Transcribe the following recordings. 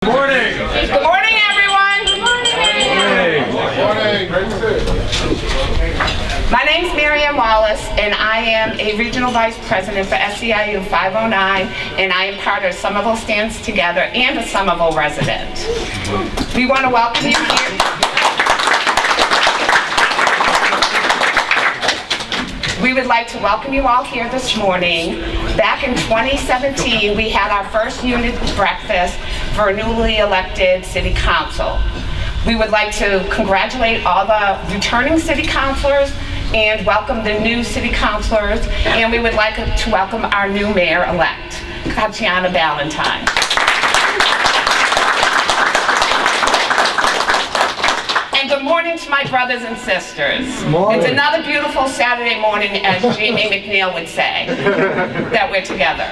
Good morning. Good morning, everyone. Good morning. My name's Marianne and I am a Regional Vice President for SEIU 509, and I am part of Somerville Stands Together and a Somerville resident. We want to welcome you here. We would like to welcome you all here this morning. Back in 2017, we had our first unit breakfast for newly elected City Council. We would like to congratulate all the returning City Councilors and welcome the new City Councilors, and we would like to welcome our new Mayor-elect, Katjana Ballantyne. And good morning to my brothers and sisters. It's another beautiful Saturday morning, as Jamie McNeil would say, that we're together.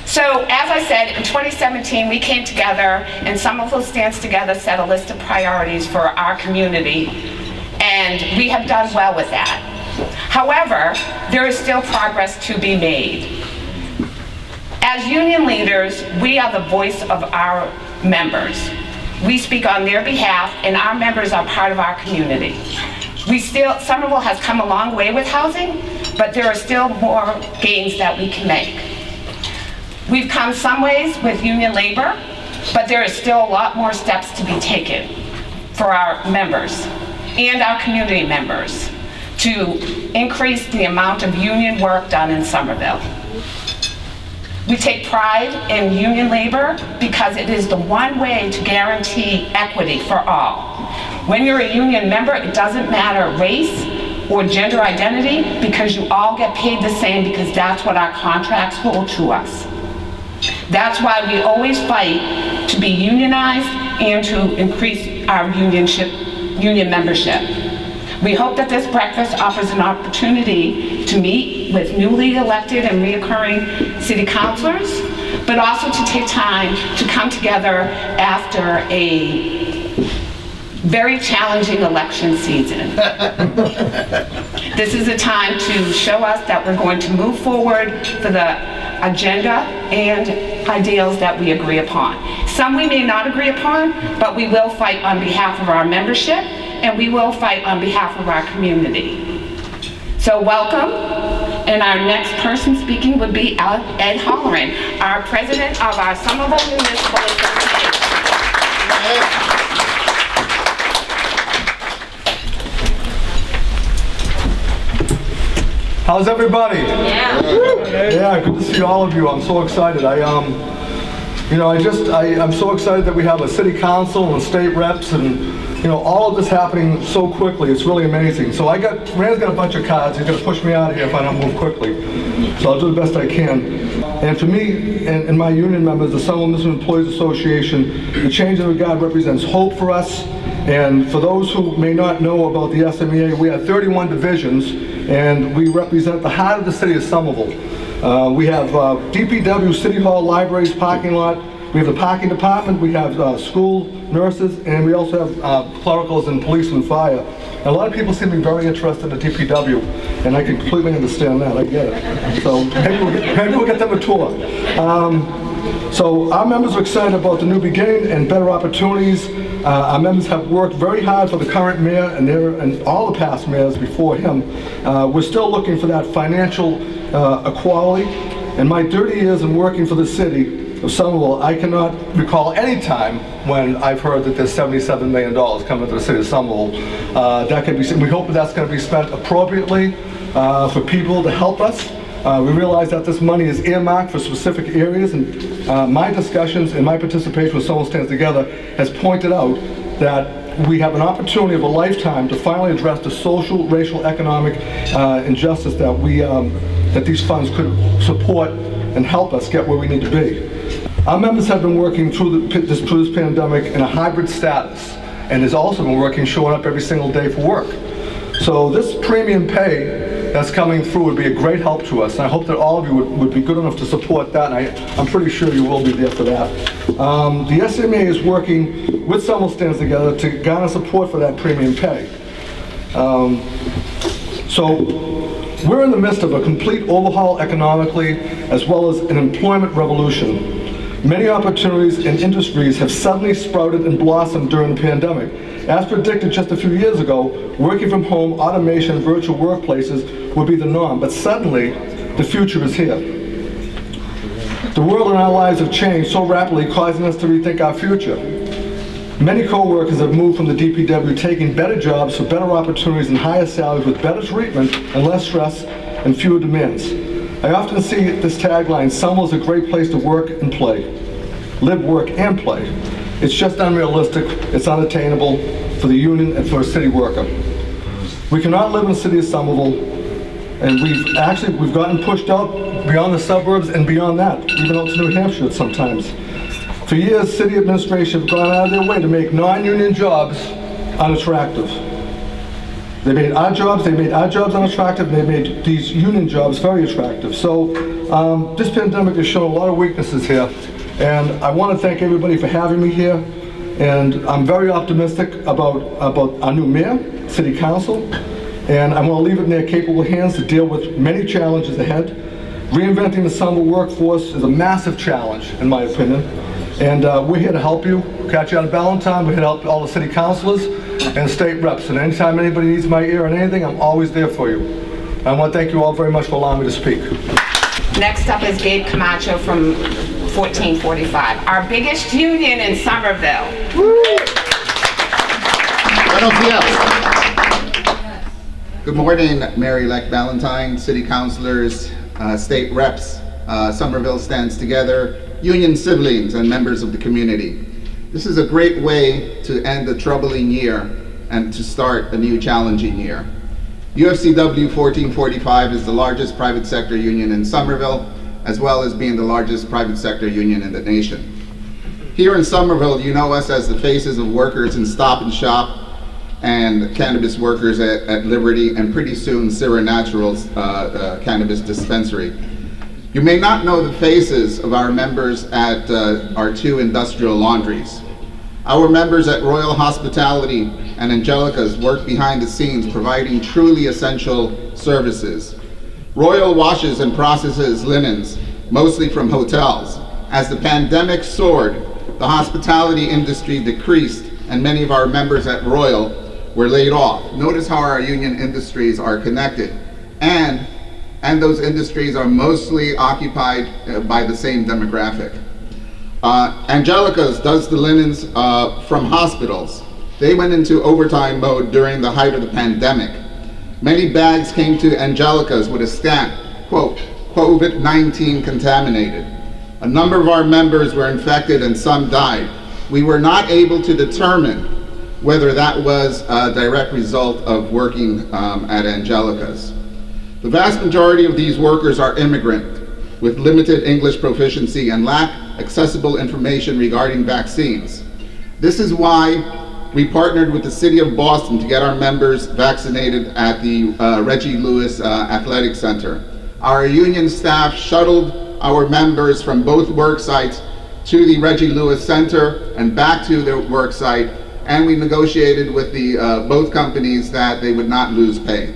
So, as I said, in 2017, we came together, and Somerville Stands Together set a list of priorities for our community, and we have done well with that. However, there is still progress to be made. As union leaders, we are the voice of our members. We speak on their behalf, and our members are part of our community. Somerville has come a long way with housing, but there are still more gains that we can make. We've come some ways with union labor, but there is still a lot more steps to be taken for our members and our community members to increase the amount of union work done in Somerville. We take pride in union labor because it is the one way to guarantee equity for all. When you're a union member, it doesn't matter race or gender identity, because you all get paid the same, because that's what our contracts hold to us. That's why we always fight to be unionized and to increase our union membership. We hope that this breakfast offers an opportunity to meet with newly elected and reoccurring city councilors, but also to take time to come together after a very challenging election season. This is a time to show us that we're going to move forward for the agenda and ideals that we agree upon. Some we may not agree upon, but we will fight on behalf of our membership, and we will fight on behalf of our community. So welcome, and our next person speaking would be Ed Halloran, our president of our Somerville Municipal Association. How's everybody? Yeah. Yeah, good to see all of you. I'm so excited. I'm so excited that we have a city council and state reps, and all of this happening so quickly. It's really amazing. So Rand's got a bunch of cards. He's gonna push me out of here if I don't move quickly. So I'll do the best I can. And for me and my union members, the Somerville Municipal Employees Association, the change in regard represents hope for us. And for those who may not know about the SMEA, we have 31 divisions, and we represent the heart of the city of Somerville. We have DPW, City Hall, libraries, parking lot. We have the parking department. We have school nurses, and we also have clericals and police and fire. And a lot of people seem to be very interested in the DPW, and I can completely understand that. I get it. So maybe we'll get them a tour. So our members are excited about the new beginning and better opportunities. Our members have worked very hard for the current mayor and all the past mayors before him. We're still looking for that financial equality. In my 30 years in working for the city of Somerville, I cannot recall any time when I've heard that there's $77 million coming to the city of Somerville. We hope that that's going to be spent appropriately for people to help us. We realize that this money is earmarked for specific areas, and my discussions and my participation with Somerville Stands Together has pointed out that we have an opportunity of a lifetime to finally address the social, racial, economic injustice that these funds could support and help us get where we need to be. Our members have been working through this pandemic in a hybrid status, and has also been working, showing up every single day for work. So this premium pay that's coming through would be a great help to us, and I hope that all of you would be good enough to support that, and I'm pretty sure you will be there for that. The SMA is working with Somerville Stands Together to garner support for that premium pay. So we're in the midst of a complete overhaul economically, as well as an employment revolution. Many opportunities and industries have suddenly sprouted and blossomed during the pandemic. As predicted just a few years ago, working from home, automation, and virtual workplaces would be the norm, but suddenly, the future is here. The world and our lives have changed so rapidly, causing us to rethink our future. Many co-workers have moved from the DPW, taking better jobs for better opportunities and higher salaries with better treatment and less stress and fewer demands. I often see this tagline, Somerville is a great place to work and play. Live, work, and play. It's just unrealistic, it's unattainable for the union and for a city worker. We cannot live in the city of Somerville, and we've gotten pushed out beyond the suburbs and beyond that, even out to New Hampshire sometimes. For years, city administration have gone out of their way to make non-union jobs unattractive. They made our jobs unattractive, and they made these union jobs very attractive. So this pandemic has shown a lot of weaknesses here, and I want to thank everybody for having me here. And I'm very optimistic about our new mayor, city council, and I want to leave it in their capable hands to deal with many challenges ahead. Reinventing the Somerville workforce is a massive challenge, in my opinion. And we're here to help you. Katjana Ballantyne, we're here to help all the city councilors and state reps. And anytime anybody needs my ear on anything, I'm always there for you. I want to thank you all very much for allowing me to speak. Next up is Gabe Camacho from 1445, our biggest union in Somerville. Good morning, Mayor-elect Ballantyne, city councilors, state reps, Somerville Stands Together, union siblings, and members of the community. This is a great way to end a troubling year and to start a new challenging year. UFCW 1445 is the largest private sector union in Somerville, as well as being the largest private sector union in the nation. Here in Somerville, you know us as the faces of workers in Stop and Shop and cannabis workers at Liberty, and pretty soon Sierra Naturals cannabis dispensary. You may not know the faces of our members at our two industrial laundries. Our members at Royal Hospitality and Angelica's work behind the scenes, providing truly essential services. Royal washes and processes linens, mostly from hotels. As the pandemic soared, the hospitality industry decreased, and many of our members at Royal were laid off. Notice how our union industries are connected, and those industries are mostly occupied by the same demographic. Angelica's does the linens from hospitals. They went into overtime mode during the height of the pandemic. Many bags came to Angelica's with a stamp, quote, COVID-19 contaminated. A number of our members were infected and some died. We were not able to determine whether that was a direct result of working at Angelica's. The vast majority of these workers are immigrant with limited English proficiency and lack accessible information regarding vaccines. This is why we partnered with the City of Boston to get our members vaccinated at the Reggie Lewis Athletic Center. Our union staff shuttled our members from both work sites to the Reggie Lewis Center and back to their work site, and we negotiated with the both companies that they would not lose pay.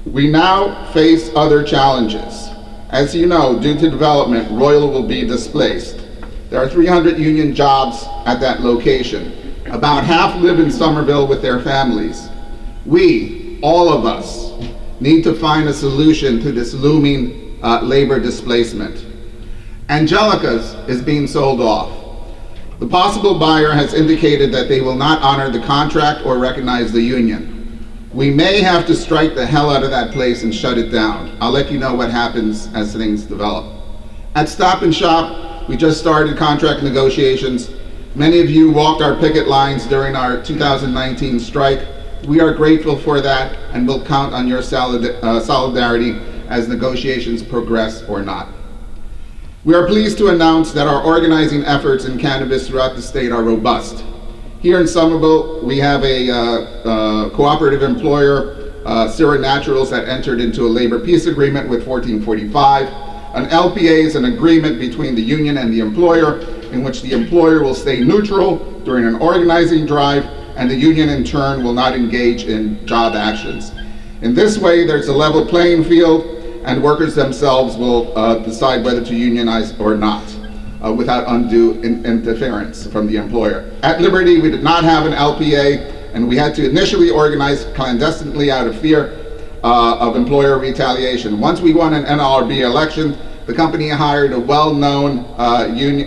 We now face other challenges. As you know, due to development, Royal will be displaced. There are 300 union jobs at that location. About half live in Somerville with their families. We, all of us, need to find a solution to this looming labor displacement. Angelica's is being sold off. The possible buyer has indicated that they will not honor the contract or recognize the union. We may have to strike the hell out of that place and shut it down. I'll let you know what happens as things develop. At Stop and Shop, we just started contract negotiations. Many of you walked our picket lines during our 2019 strike. We are grateful for that, and we'll count on your solidarity as negotiations progress or not. We are pleased to announce that our organizing efforts in cannabis throughout the state are robust. Here in Somerville, we have a cooperative employer, Sierra Naturals, that entered into a labor peace agreement with 1445. An LPA is an agreement between the union and the employer in which the employer will stay neutral during an organizing drive, and the union in turn will not engage in job actions. In this way, there's a level playing field, and workers themselves will decide whether to unionize or not. without undue interference from the employer. At Liberty, we did not have an LPA, and we had to initially organize clandestinely out of fear of employer retaliation. Once we won an NLRB election, the company hired a well-known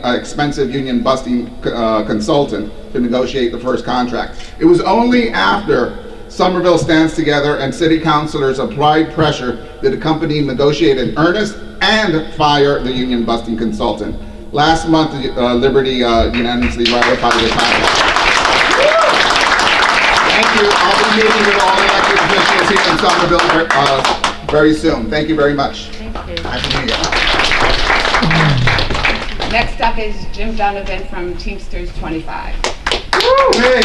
expensive union busting consultant to negotiate the first contract. It was only after Somerville Stands Together and city councilors applied pressure that the company negotiate in earnest and fire the union busting consultant. Last month, Liberty unanimously ratified the contract. Thank you. I'll be meeting with all elected officials here in Somerville very soon. Thank you very much. Thank you. Happy New Year. Next up is Jim Donovan from Teamsters 25. Hey.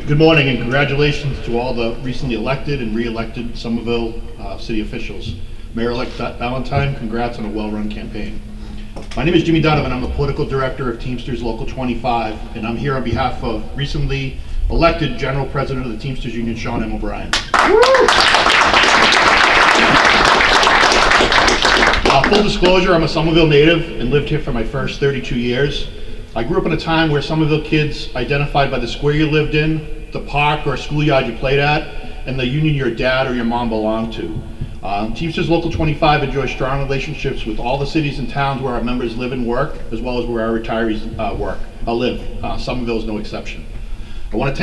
Good morning and congratulations to all the recently elected and re-elected Somerville city officials. Mayor-elect Ballantyne, congrats on a well-run campaign. My name is Jimmy Donovan. I'm the political director of Teamsters Local 25, and I'm here on behalf of recently elected General President of the Teamsters Union, Sean M. O'Brien. Full disclosure, I'm a Somerville native and lived here for my first 32 years. I grew up in a time where Somerville kids identified by the square you lived in, the park or schoolyard you played at, and the union your dad or your mom belonged to. Teamsters Local 25 enjoys strong relationships with all the cities and towns where our members live and work, as well as where our retirees live. Somerville is no exception. I want to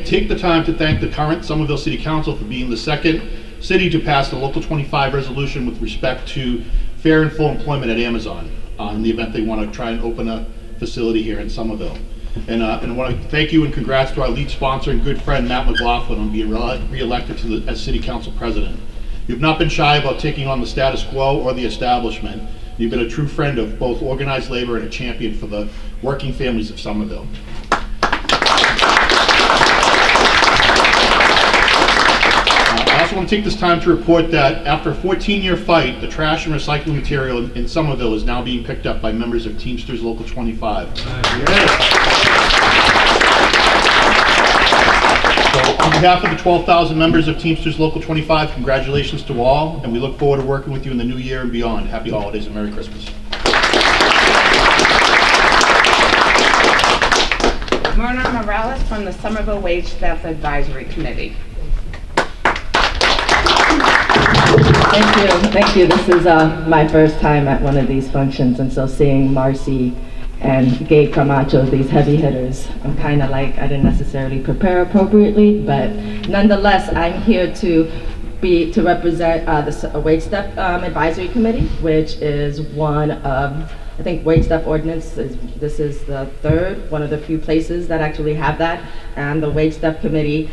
take the time to thank the current Somerville City Council for being the second city to pass the Local 25 resolution with respect to fair and full employment at Amazon in the event they want to try and open a facility here in Somerville. And I want to thank you and congrats to our lead sponsor and good friend Matt McLaughlin on being re-elected as City Council President. You've not been shy about taking on the status quo or the establishment. You've been a true friend of both organized labor and a champion for the working families of Somerville. I also want to take this time to report that after a 14-year fight, the trash and recycling material in Somerville is now being picked up by members of Teamsters Local 25. So on behalf of the 12,000 members of Teamsters Local 25, congratulations to all, and we look forward to working with you in the new year and beyond. Happy holidays and Merry Christmas. Myrna Morales from the Somerville Wagestep Advisory Committee. Thank you. This is my first time at one of these functions, and so seeing Marcy and Gabe Camacho, these heavy hitters, I'm kind of like, I didn't necessarily prepare appropriately, but nonetheless, I'm here to represent the Wagestep Advisory Committee, which is one of, I think Wagestep ordinance this is the third, one of the few places that actually have that, and the Wagestep Committee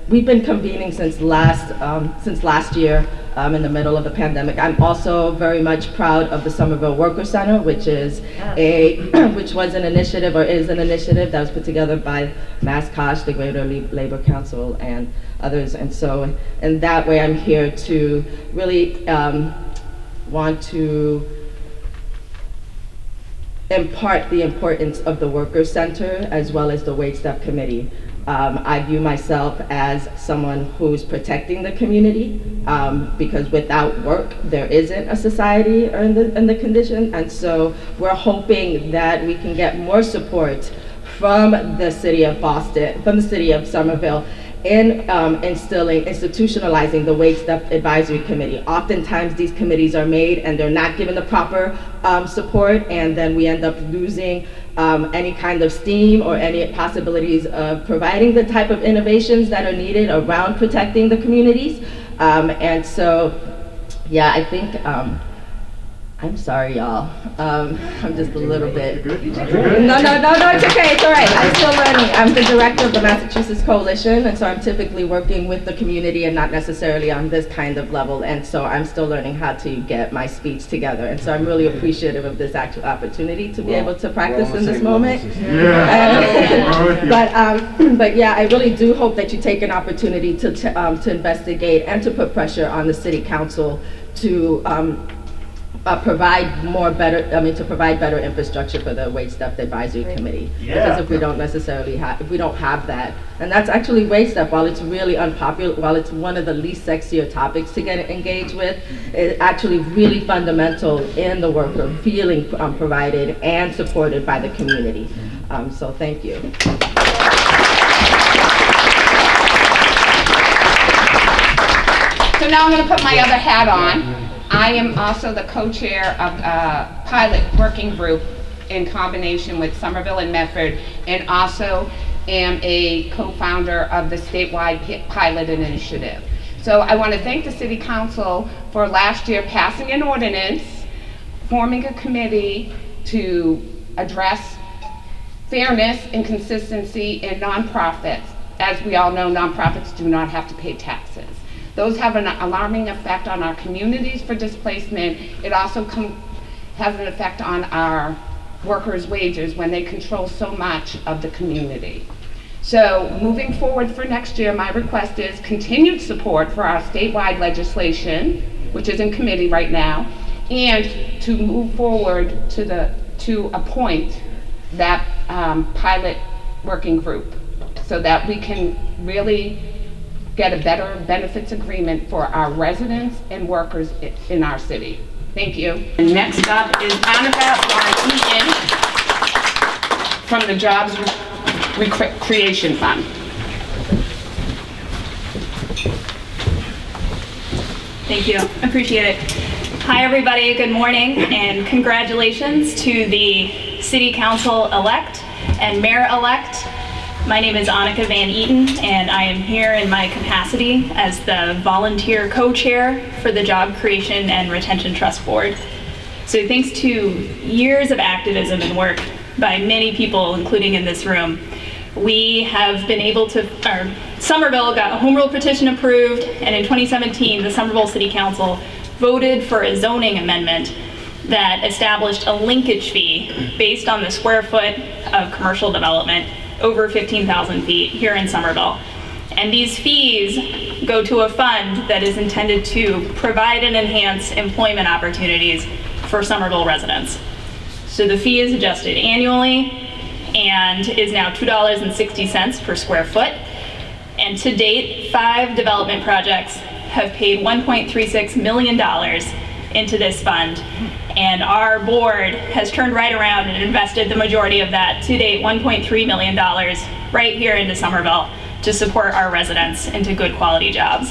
we've been convening since last year in the middle of the pandemic. I'm also very much proud of the Somerville Worker Center, which is which was an initiative or is an initiative that was put together by MassCosh, the Greater Labor Council, and others. And so in that way, I'm here to really want to impart the importance of the Worker Center as well as the Wagestep Committee. I view myself as someone who's protecting the community because without work, there isn't a society in the condition. And so we're hoping that we can get more support from the city of Boston, from the city of Somerville, in institutionalizing the Wagestep Advisory Committee. Oftentimes these committees are made and they're not given the proper support, and then we end up losing any kind of steam or any possibilities of providing the type of innovations that are needed around protecting the communities. And so, yeah, I think, I'm sorry, y'all. I'm just a little bit. No, it's okay, it's all right. I'm still learning. I'm the director of the Massachusetts Coalition, and so I'm typically working with the community and not necessarily on this kind of level, and so I'm still learning how to get my speech together, and so I'm really appreciative of this actual opportunity to be able to practice in this moment. But yeah, I really do hope that you take an opportunity to investigate and to put pressure on the City Council to provide better infrastructure for the Wagestep Advisory Committee. Because if we don't have that, and that's actually Wagestep, while it's really unpopular, while it's one of the least sexier topics to get engaged with, it's actually really fundamental in the worker feeling provided and supported by the community. So thank you. So now I'm going to put my other hat on. I am also the co-chair of a pilot working group in combination with Somerville and Medford, and also am a co-founder of the statewide pilot initiative. So I want to thank the City Council for last year passing an ordinance, forming a committee to address fairness and consistency in nonprofits. As we all know, nonprofits do not have to pay taxes. Those have an alarming effect on our communities for displacement. It also has an effect on our workers' wages when they control so much of the community. So moving forward for next year, my request is continued support for our statewide legislation, which is in committee right now, and to move forward to appoint that pilot working group so that we can really get a better benefits agreement for our residents and workers in our city. Thank you. And next up is Anika from the Jobs Creation Fund. Thank you, appreciate it. Hi everybody, good morning, and congratulations to the City Council-elect and Mayor-elect. My name is Anika Van Eaton, and I am here in my capacity as the volunteer co-chair for the Job Creation and Retention Trust Board. So thanks to years of activism and work by many people, including in this room, we have been able to, Somerville got a home rule petition approved, and in 2017, the Somerville City Council voted for a zoning amendment that established a linkage fee based on the square foot of commercial development over 15,000 feet here in Somerville. And these fees go to a fund that is intended to provide and enhance employment opportunities for Somerville residents. So the fee is adjusted annually and is now $2.60 per square foot. And to date, 5 development projects have paid $1.36 million into this fund. And our board has turned right around and invested the majority of that, to date, $1.3 million right here into Somerville to support our residents into good quality jobs.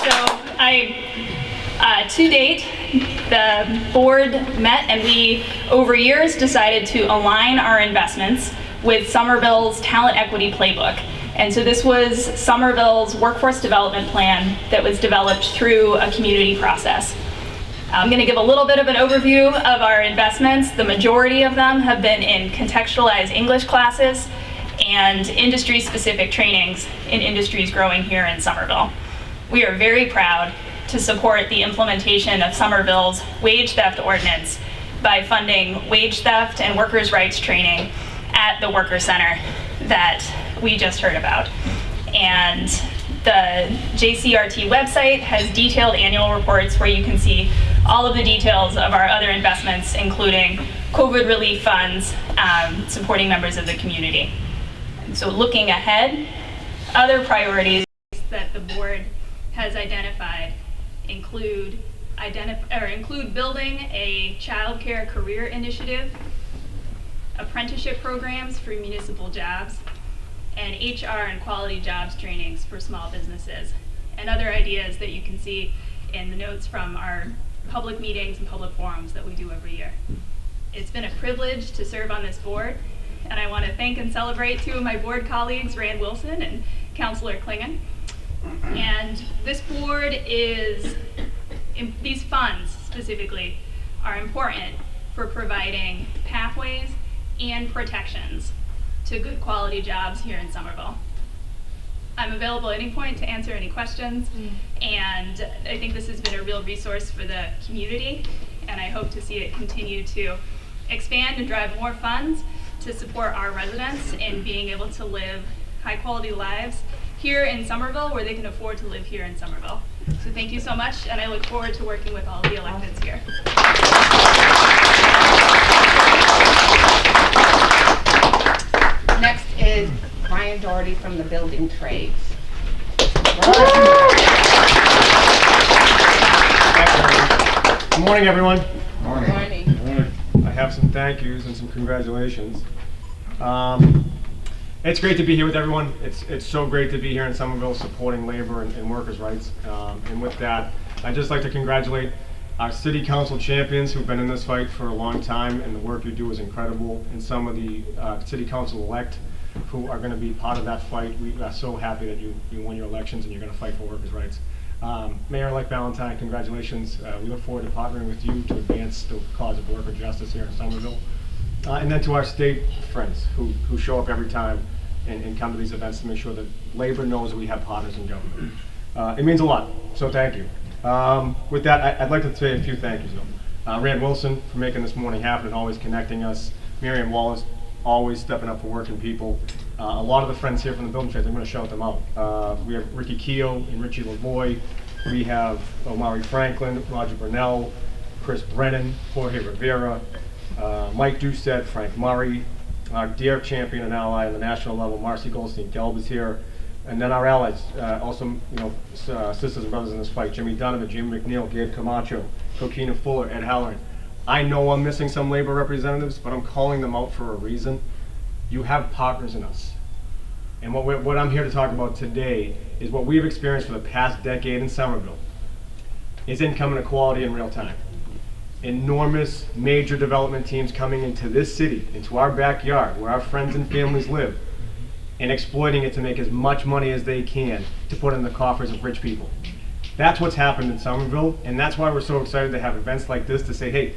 So to date, the board met and we, over years, decided to align our investments with Somerville's Talent Equity Playbook. And so this was Somerville's workforce development plan that was developed through a community process. I'm going to give a little bit of an overview of our investments. The majority of them have been in contextualized English classes and industry-specific trainings in industries growing here in Somerville. We are very proud to support the implementation of Somerville's wage theft ordinance by funding wage theft and workers' rights training at the Worker Center that we just heard about. And the JCRT website has detailed annual reports where you can see all of the details of our other investments, including COVID relief funds, supporting members of the community. And so looking ahead, other priorities that the board has identified include building a child care career initiative, apprenticeship programs for municipal jobs, and HR and quality jobs trainings for small businesses, and other ideas that you can see in the notes from our public meetings and public forums that we do every year. It's been a privilege to serve on this board, and I want to thank and celebrate 2 of my board colleagues, Rand Wilson and Councillor Klingon. And this board these funds specifically are important for providing pathways and protections to good quality jobs here in Somerville. I'm available at any point to answer any questions, and I think this has been a real resource for the community, and I hope to see it continue to expand and drive more funds to support our residents in being able to live high quality lives here in Somerville where they can afford to live here in Somerville. So thank you so much, and I look forward to working with all of the electeds here. Next is Brian Doherty from the building trades. Good morning, everyone. Morning. I have some thank yous and some congratulations. It's great to be here with everyone. It's so great to be here in Somerville supporting labor and workers' rights. And with that, I'd just like to congratulate our city council champions who've been in this fight for a long time, and the work you do is incredible. And some of the city council elect who are going to be part of that fight. We are so happy that you won your elections and you're going to fight for workers' rights. Mayor-elect Ballantyne, congratulations. We look forward to partnering with you to advance the cause of worker justice here in Somerville. And then to our state friends who show up every time and come to these events to make sure that labor knows that we have partners in government. It means a lot, so thank you. With that, I'd like to say a few thank yous though. Rand Wilson for making this morning happen and always connecting us. Marianne Wallace, always stepping up for working people. A lot of the friends here from the building trades, I'm going to shout them out. We have Ricky Keogh and Richie Lavoie. We have Omari Franklin, Roger Burnell, Chris Brennan, Jorge Rivera, Mike Doucette, Frank Murray, our dear champion and ally on the national level, Marcy Goldstein-Gelb is here. And then our allies, also, sisters and brothers in this fight, Jimmy Donovan, Jimmy McNeil, Gabe Camacho, Coquina Fuller, Ed Halloran. I know I'm missing some labor representatives, but I'm calling them out for a reason. You have partners in us. And what I'm here to talk about today is what we've experienced for the past decade in Somerville is income inequality in real time. Enormous major development teams coming into this city, into our backyard where our friends and families live, and exploiting it to make as much money as they can to put in the coffers of rich people. That's what's happened in Somerville, and that's why we're so excited to have events like this to say, hey,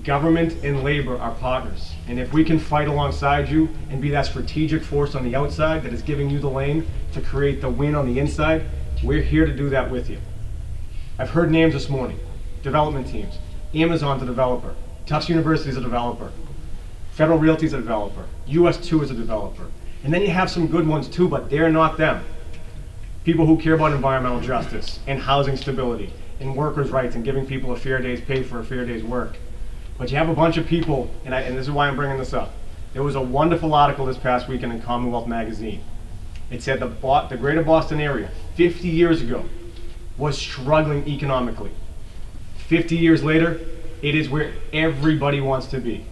government and labor are partners. And if we can fight alongside you and be that strategic force on the outside that is giving you the lane to create the win on the inside, we're here to do that with you. I've heard names this morning, development teams. Amazon's a developer, Tufts University is a developer, Federal Realty is a developer, US2 is a developer. And then you have some good ones too, but they're not them. People who care about environmental justice and housing stability and workers' rights and giving people a fair day's pay for a fair day's work. But you have a bunch of people, and this is why I'm bringing this up. There was a wonderful article this past weekend in Commonwealth magazine. It said the greater Boston area, 50 years ago, was struggling economically. 50 years later, it is where everybody wants to be.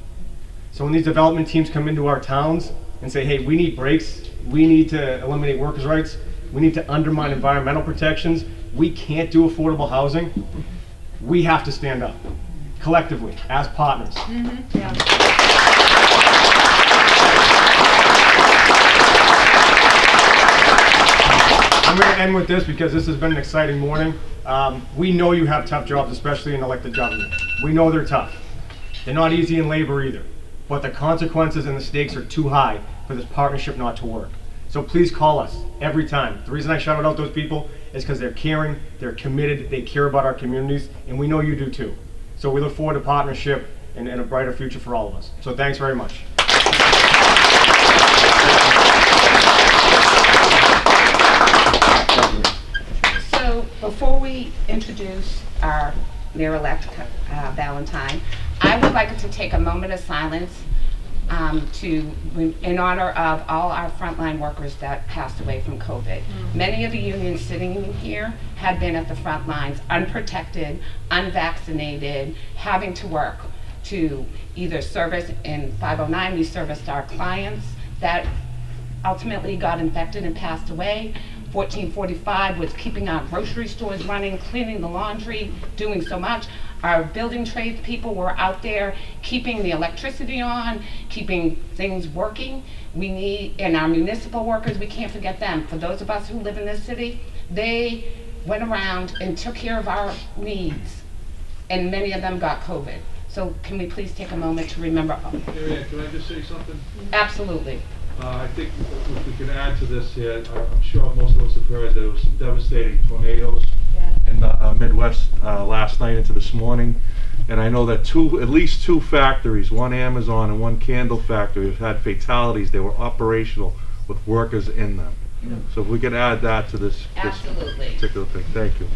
So when these development teams come into our towns and say, hey, we need breaks, we need to eliminate workers' rights, we need to undermine environmental protections, we can't do affordable housing, we have to stand up. Collectively, as partners. Yeah. I'm going to end with this because this has been an exciting morning. We know you have tough jobs, especially in elected government. We know they're tough. They're not easy in labor either. But the consequences and the stakes are too high for this partnership not to work. So please call us every time. The reason I shouted out those people is because they're caring, they're committed, they care about our communities, and we know you do too. So we look forward to partnership and a brighter future for all of us. So thanks very much. So before we introduce our Mayor-elect Ballantyne, I would like to take a moment of silence in honor of all our frontline workers that passed away from COVID. Many of the unions sitting in here had been at the front lines, unprotected, unvaccinated, having to work to either service. In 509, we serviced our clients that ultimately got infected and passed away. 1445 was keeping our grocery stores running, cleaning the laundry, doing so much. Our building trades people were out there keeping the electricity on, keeping things working. We need, and our municipal workers, we can't forget them. For those of us who live in this city, they went around and took care of our needs, and many of them got COVID. So can we please take a moment to remember? Marianne, can I just say something? Absolutely. I think if we can add to this here, I'm sure most of us have heard there was some devastating tornadoes in the Midwest last night into this morning. And I know that at least two factories, one Amazon and one candle factory, have had fatalities. They were operational with workers in them. So if we can add that to this Absolutely. particular thing, thank you.